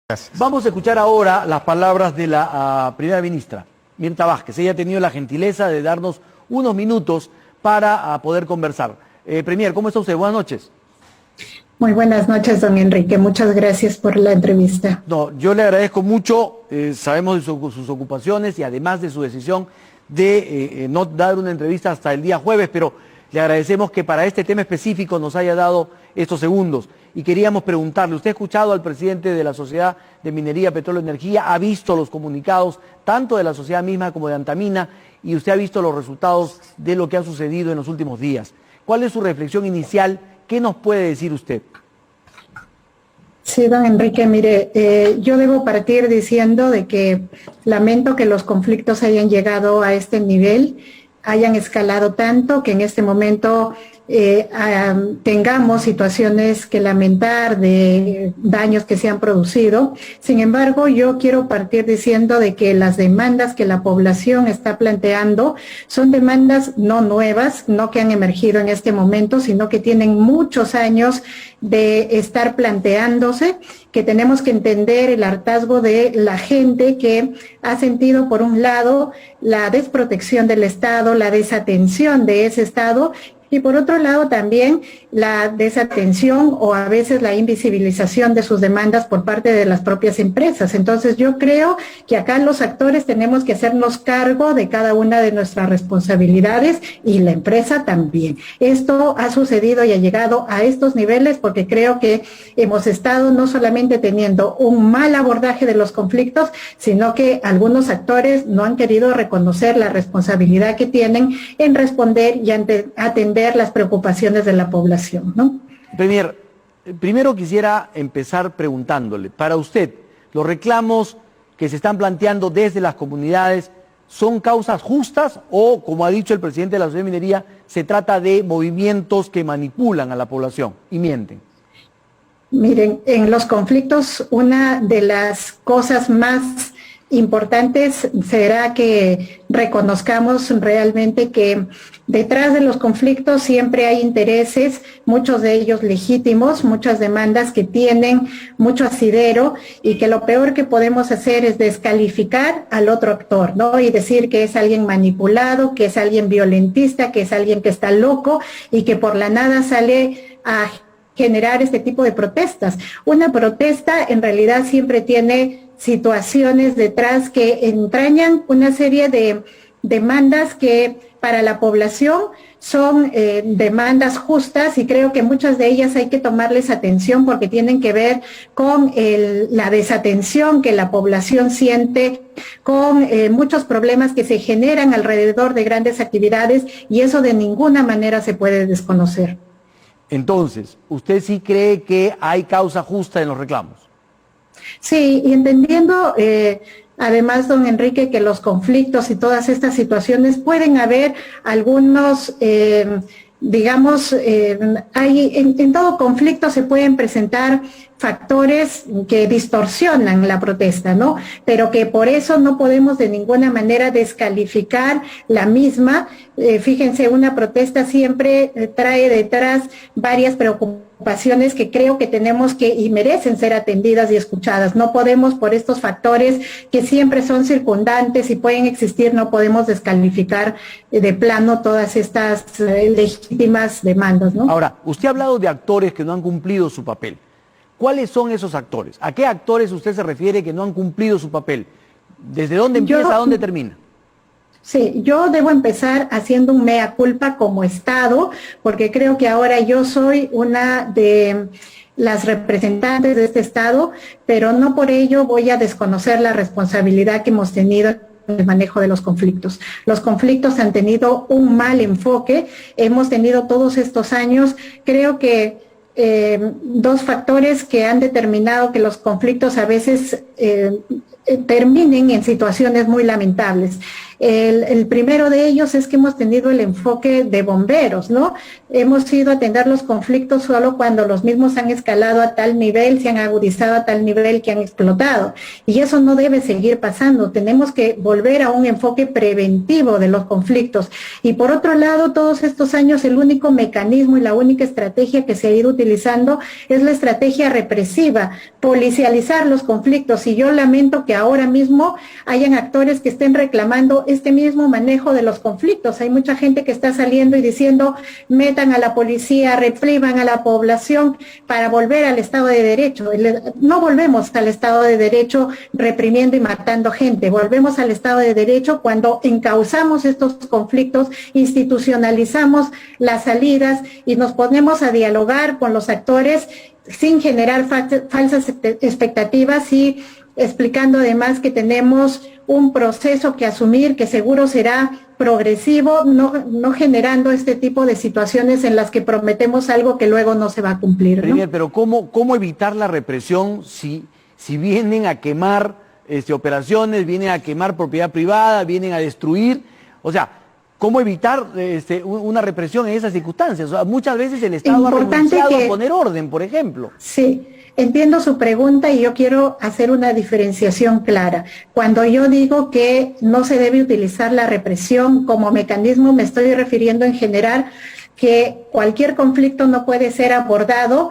Gracias. Vamos a escuchar ahora las palabras de la primera ministra, Mirta Vázquez. Ella ha tenido la gentileza de darnos unos minutos para poder conversar. Premier, ¿cómo está usted? Buenas noches. Muy buenas noches, don Enrique. Muchas gracias por la entrevista. No, yo le agradezco mucho, sabemos de sus ocupaciones y además de su decisión de no dar una entrevista hasta el día jueves, pero le agradecemos que para este tema específico nos haya dado estos segundos. Y queríamos preguntarle, ¿usted ha escuchado al presidente de la Sociedad de Minería, Petróleo y Energía? ¿Ha visto los comunicados tanto de la sociedad misma como de Antamina? Y usted ha visto los resultados de lo que ha sucedido en los últimos días. ¿Cuál es su reflexión inicial? ¿Qué nos puede decir usted? Sí, don Enrique, mire, yo debo partir diciendo de que lamento que los conflictos hayan llegado a este nivel, hayan escalado tanto que en este momento tengamos situaciones que lamentar de daños que se han producido. Sin embargo, yo quiero partir diciendo de que las demandas que la población está planteando son demandas no nuevas, no que han emergido en este momento, sino que tienen muchos años de estar planteándose, que tenemos que entender el hartazgo de la gente que ha sentido, por un lado, la desprotección del Estado, la desatención de ese Estado, y por otro lado también la desatención o a veces la invisibilización de sus demandas por parte de las propias empresas. Entonces yo creo que acá los actores tenemos que hacernos cargo de cada una de nuestras responsabilidades y la empresa también. Esto ha sucedido y ha llegado a estos niveles porque creo que hemos estado no solamente teniendo un mal abordaje de los conflictos, sino que algunos actores no han querido reconocer la responsabilidad que tienen en responder y atender las preocupaciones de la población, ¿no? Premier, primero quisiera empezar preguntándole, para usted, ¿los reclamos que se están planteando desde las comunidades son causas justas o, como ha dicho el presidente de la Sociedad de Minería, se trata de movimientos que manipulan a la población y mienten? Miren, en los conflictos una de las cosas más importantes será que reconozcamos realmente que detrás de los conflictos siempre hay intereses, muchos de ellos legítimos, muchas demandas que tienen mucho asidero y que lo peor que podemos hacer es descalificar al otro actor, ¿no? Y decir que es alguien manipulado, que es alguien violentista, que es alguien que está loco y que por la nada sale a generar este tipo de protestas. Una protesta en realidad siempre tiene situaciones detrás que entrañan una serie de demandas que para la población son demandas justas y creo que muchas de ellas hay que tomarles atención porque tienen que ver con la desatención que la población siente, con muchos problemas que se generan alrededor de grandes actividades y eso de ninguna manera se puede desconocer. Entonces, ¿usted sí cree que hay causa justa en los reclamos? Sí, y entendiendo además, don Enrique, que los conflictos y todas estas situaciones pueden haber algunos, digamos, en todo conflicto se pueden presentar factores que distorsionan la protesta, ¿no? Pero que por eso no podemos de ninguna manera descalificar la misma. Fíjense, una protesta siempre trae detrás varias preocupaciones que creo que tenemos que y merecen ser atendidas y escuchadas. No podemos, por estos factores que siempre son circundantes y pueden existir, no podemos descalificar de plano todas estas legítimas demandas, ¿no? Ahora, usted ha hablado de actores que no han cumplido su papel. ¿Cuáles son esos actores? ¿A qué actores usted se refiere que no han cumplido su papel? ¿Desde dónde empieza a dónde termina? Sí, yo debo empezar haciendo un mea culpa como Estado, porque creo que ahora yo soy una de las representantes de este Estado, pero no por ello voy a desconocer la responsabilidad que hemos tenido en el manejo de los conflictos. Los conflictos han tenido un mal enfoque, hemos tenido todos estos años, creo que dos factores que han determinado que los conflictos a veces terminen en situaciones muy lamentables. El primero de ellos es que hemos tenido el enfoque de bomberos, ¿no? Hemos ido a atender los conflictos solo cuando los mismos han escalado a tal nivel, se han agudizado a tal nivel que han explotado. Y eso no debe seguir pasando. Tenemos que volver a un enfoque preventivo de los conflictos. Y por otro lado, todos estos años, el único mecanismo y la única estrategia que se ha ido utilizando utilizando es la estrategia represiva, policializar los conflictos, y yo lamento que ahora mismo hayan actores que estén reclamando este mismo manejo de los conflictos. Hay mucha gente que está saliendo y diciendo metan a la policía, repriman a la población para volver al Estado de Derecho. No volvemos al Estado de Derecho reprimiendo y matando gente, volvemos al Estado de Derecho cuando encauzamos estos conflictos, institucionalizamos las salidas y nos ponemos a dialogar con los actores sin generar falsas expectativas y explicando además que tenemos un proceso que asumir que seguro será progresivo, no generando este tipo de situaciones en las que prometemos algo que luego no se va a cumplir, ¿no? Premier, pero ¿cómo evitar la represión si vienen a quemar operaciones, vienen a quemar propiedad privada, vienen a destruir? O sea, ¿cómo evitar una represión en esas circunstancias? O sea, muchas veces el Estado ha renunciado a poner orden, por ejemplo. Sí, entiendo su pregunta y yo quiero hacer una diferenciación clara. Cuando yo digo que no se debe utilizar la represión como mecanismo, me estoy refiriendo en general que cualquier conflicto no puede ser abordado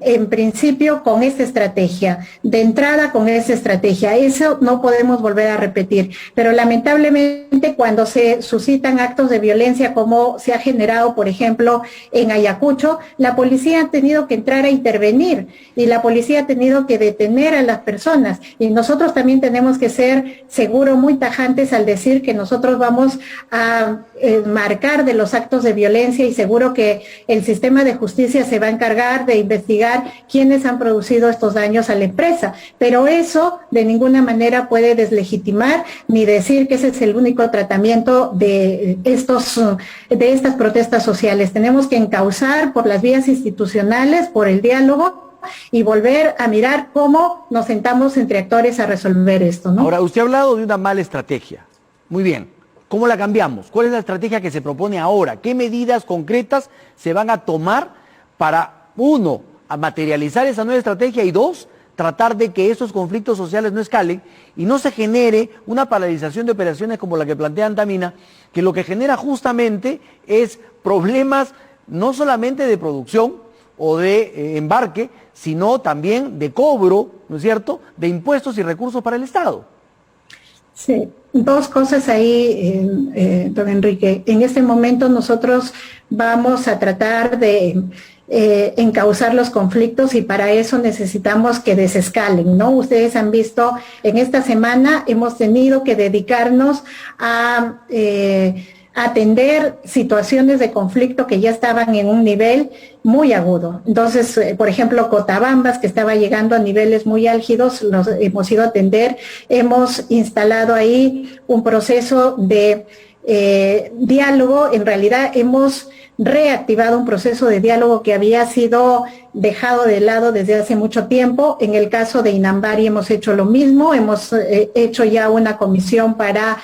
en principio con esta estrategia, de entrada con esa estrategia. Eso no podemos volver a repetir, pero lamentablemente cuando se suscitan actos de violencia como se ha generado, por ejemplo, en Ayacucho, la policía ha tenido que entrar a intervenir y la policía ha tenido que detener a las personas, y nosotros también tenemos que ser seguro muy tajantes al decir que nosotros vamos a marcar de los actos de violencia, y seguro que el sistema de justicia se va a encargar de investigar quiénes han producido estos daños a la empresa, pero eso de ninguna manera puede deslegitimar ni decir que ese es el único tratamiento de estas protestas sociales. Tenemos que encauzar por las vías institucionales, por el diálogo, y volver a mirar cómo nos sentamos entre actores a resolver esto, ¿no? Ahora, usted ha hablado de una mala estrategia. Muy bien. ¿Cómo la cambiamos? ¿Cuál es la estrategia que se propone ahora? ¿Qué medidas concretas se van a tomar para, uno, a materializar esa nueva estrategia, y dos, tratar de que esos conflictos sociales no escalen y no se genere una paralización de operaciones como la que plantea Antamina, que lo que genera justamente es problemas no solamente de producción o de embarque, sino también de cobro, ¿no es cierto?, de impuestos y recursos para el Estado? Sí, dos cosas ahí, don Enrique. En este momento nosotros vamos a tratar de encauzar los conflictos, y para eso necesitamos que desescalen, ¿no? Ustedes han visto, en esta semana hemos tenido que dedicarnos a atender situaciones de conflicto que ya estaban en un nivel muy agudo. Entonces, por ejemplo, Cotabambas, que estaba llegando a niveles muy álgidos, los hemos ido a atender. Hemos instalado ahí un proceso de diálogo. En realidad hemos reactivado un proceso de diálogo que había sido dejado de lado desde hace mucho tiempo. En el caso de Inambari hemos hecho lo mismo, hemos hecho ya una comisión para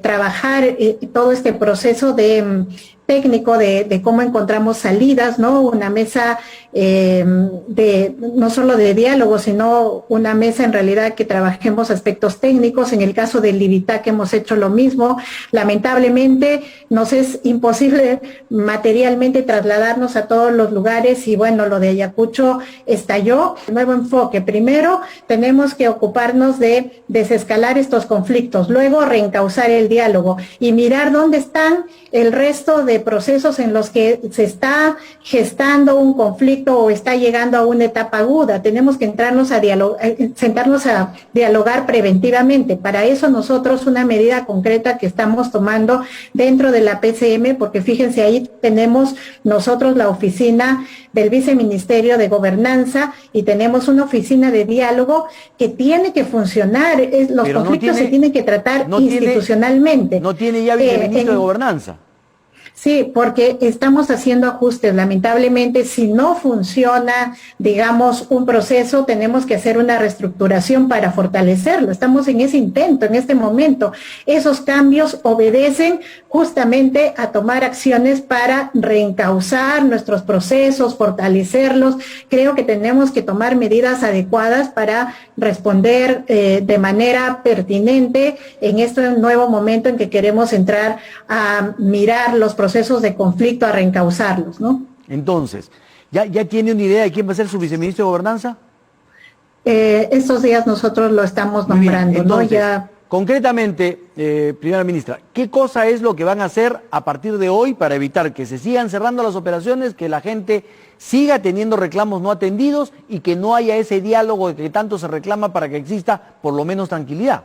trabajar todo este proceso de técnico de cómo encontramos salidas, ¿no? Una mesa no solo de diálogo, sino una mesa en realidad que trabajemos aspectos técnicos. En el caso del Libitac hemos hecho lo mismo. Lamentablemente nos es imposible materialmente trasladarnos a todos los lugares, y bueno, lo de Ayacucho estalló. Nuevo enfoque. Primero tenemos que ocuparnos de desescalar estos conflictos, luego reencauzar el diálogo y mirar dónde están el resto de procesos en los que se está gestando un conflicto o está llegando a una etapa aguda. Tenemos que sentarnos a dialogar preventivamente. Para eso nosotros una medida concreta que estamos tomando dentro de la PCM, porque fíjense, ahí tenemos nosotros la oficina del Viceministerio de Gobernanza y tenemos una oficina de diálogo que tiene que funcionar. Los conflictos se tienen que tratar institucionalmente. ¿No tiene ya viceministro de Gobernanza? Sí, porque estamos haciendo ajustes. Lamentablemente, si no funciona, digamos, un proceso, tenemos que hacer una reestructuración para fortalecerlo. Estamos en ese intento, en este momento. Esos cambios obedecen justamente a tomar acciones para reencauzar nuestros procesos, fortalecerlos. Creo que tenemos que tomar medidas adecuadas para responder de manera pertinente en este nuevo momento en que queremos entrar a mirar los procesos de conflicto, a reencauzarlos, ¿no? Entonces, ¿Ya tiene una idea de quién va a ser su viceministro de Gobernanza? Estos días nosotros lo estamos Muy bien. nombrando, Entonces, ¿no? Ya. concretamente, primera ministra, ¿qué cosa es lo que van a hacer a partir de hoy para evitar que se sigan cerrando las operaciones, que la gente siga teniendo reclamos no atendidos y que no haya ese diálogo que tanto se reclama para que exista por lo menos tranquilidad?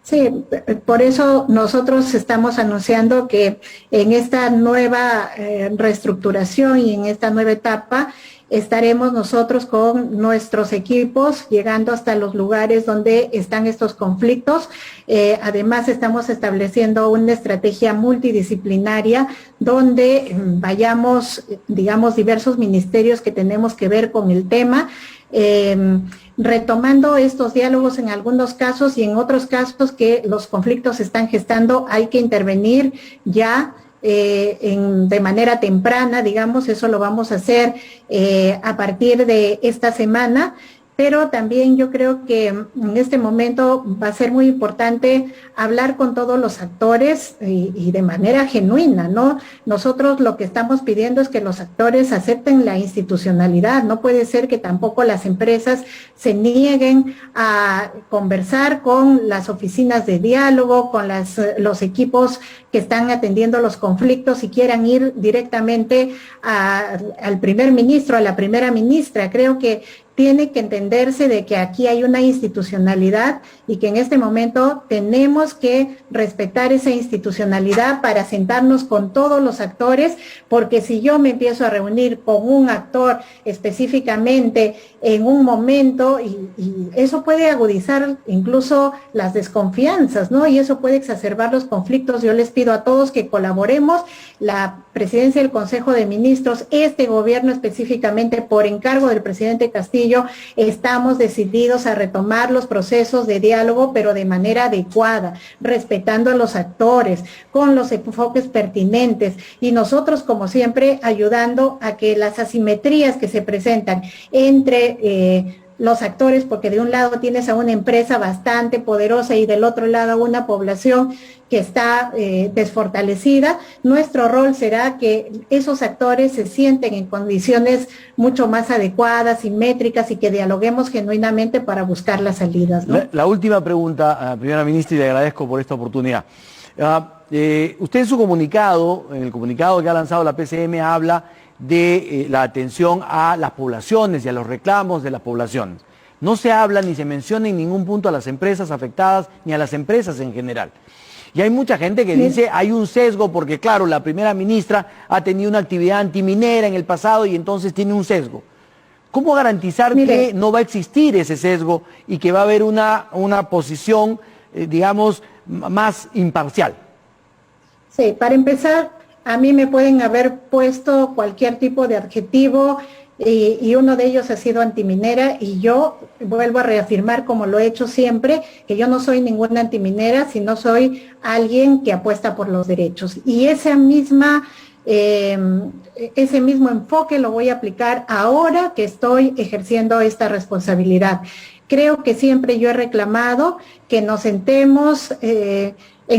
Sí, por eso nosotros estamos anunciando que en esta nueva reestructuración y en esta nueva etapa estaremos nosotros con nuestros equipos llegando hasta los lugares donde están estos conflictos. Además, estamos estableciendo una estrategia multidisciplinaria donde vayamos, digamos, diversos ministerios que tenemos que ver con el tema, retomando estos diálogos en algunos casos y en otros casos que los conflictos se están gestando, hay que intervenir ya de manera temprana, digamos, eso lo vamos a hacer a partir de esta semana. Pero también yo creo que en este momento va a ser muy importante hablar con todos los actores y de manera genuina, ¿no? Nosotros lo que estamos pidiendo es que los actores acepten la institucionalidad. No puede ser que tampoco las empresas se nieguen a conversar con las oficinas de diálogo, con los equipos que están atendiendo los conflictos y quieran ir directamente al primer ministro, a la primera ministra. Creo que tiene que entenderse de que aquí hay una institucionalidad y que en este momento tenemos que respetar esa institucionalidad para sentarnos con todos los actores, porque si yo me empiezo a reunir con un actor específicamente en un momento, y eso puede agudizar incluso las desconfianzas, ¿no? Y eso puede exacerbar los conflictos. Yo les pido a todos que colaboremos, la presidencia del Consejo de Ministros, este gobierno específicamente por encargo del presidente Castillo, estamos decididos a retomar los procesos de diálogo, pero de manera adecuada, respetando a los actores, con los enfoques pertinentes, y nosotros, como siempre, ayudando a que las asimetrías que se presentan entre los actores, porque de un lado tienes a una empresa bastante poderosa y del otro lado a una población que está desfortalecida. Nuestro rol será que esos actores se sienten en condiciones mucho más adecuadas, simétricas, y que dialoguemos genuinamente para buscar las salidas, ¿no? La última pregunta, primera ministra, y le agradezco por esta oportunidad. Usted en su comunicado, en el comunicado que ha lanzado la PCM, habla de la atención a las poblaciones y a los reclamos de las poblaciones. No se habla ni se menciona en ningún punto a las empresas afectadas ni a las empresas en general. Y hay mucha gente que dice hay un sesgo porque, claro, la primera ministra ha tenido una actividad antiminera en el pasado y entonces tiene un sesgo. ¿Cómo garantizar que no va a existir ese sesgo y que va a haber una posición, digamos, más imparcial? Sí, para empezar, a mí me pueden haber puesto cualquier tipo de adjetivo y uno de ellos ha sido antiminera, y yo vuelvo a reafirmar, como lo he hecho siempre, que yo no soy ninguna antiminera, sino soy alguien que apuesta por los derechos. Y ese mismo enfoque lo voy a aplicar ahora que estoy ejerciendo esta responsabilidad. Creo que siempre yo he reclamado que nos sentemos en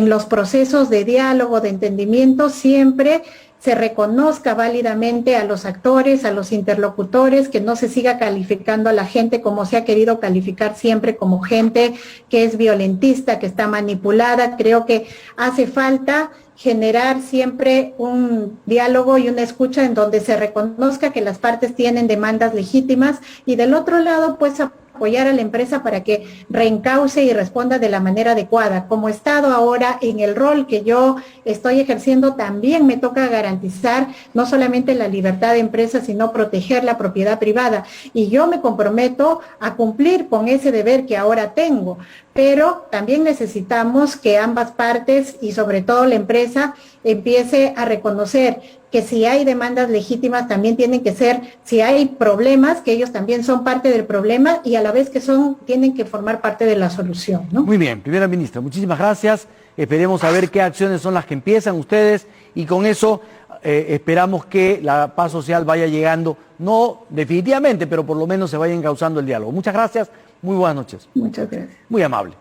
los procesos de diálogo, de entendimiento, siempre se reconozca válidamente a los actores, a los interlocutores, que no se siga calificando a la gente como se ha querido calificar siempre, como gente que es violentista, que está manipulada. Creo que hace falta generar siempre un diálogo y una escucha en donde se reconozca que las partes tienen demandas legítimas, y del otro lado, pues, apoyar a la empresa para que reencauce y responda de la manera adecuada. Como Estado ahora, en el rol que yo estoy ejerciendo, también me toca garantizar no solamente la libertad de empresa, sino proteger la propiedad privada. Y yo me comprometo a cumplir con ese deber que ahora tengo. Pero también necesitamos que ambas partes, y sobre todo la empresa, empiece a reconocer que si hay demandas legítimas también tienen que ser, si hay problemas, que ellos también son parte del problema y a la vez que tienen que formar parte de la solución, ¿no? Muy bien, primera ministra, muchísimas gracias. Esperemos saber qué acciones son las que empiezan ustedes, y con eso esperamos que la paz social vaya llegando, no definitivamente, pero por lo menos se vaya encauzando el diálogo. Muchas gracias, muy buenas noches. Muchas gracias. Muy amable.